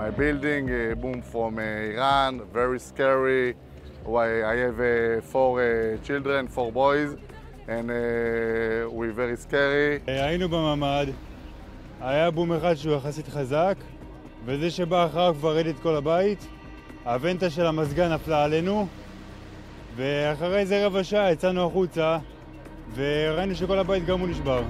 My building boom from Iran, very scary. I have 4 children, 4 boys, and we're very scary. היינו בממ"ד, היה בום אחד שהוא יחסית חזק, וזה שבא אחריו כבר רעיד את כל הבית. הוונטה של המזגן נפלה עלינו, ואחרי איזה רבע שעה יצאנו החוצה, וראינו שכל הבית גם הוא נשבר.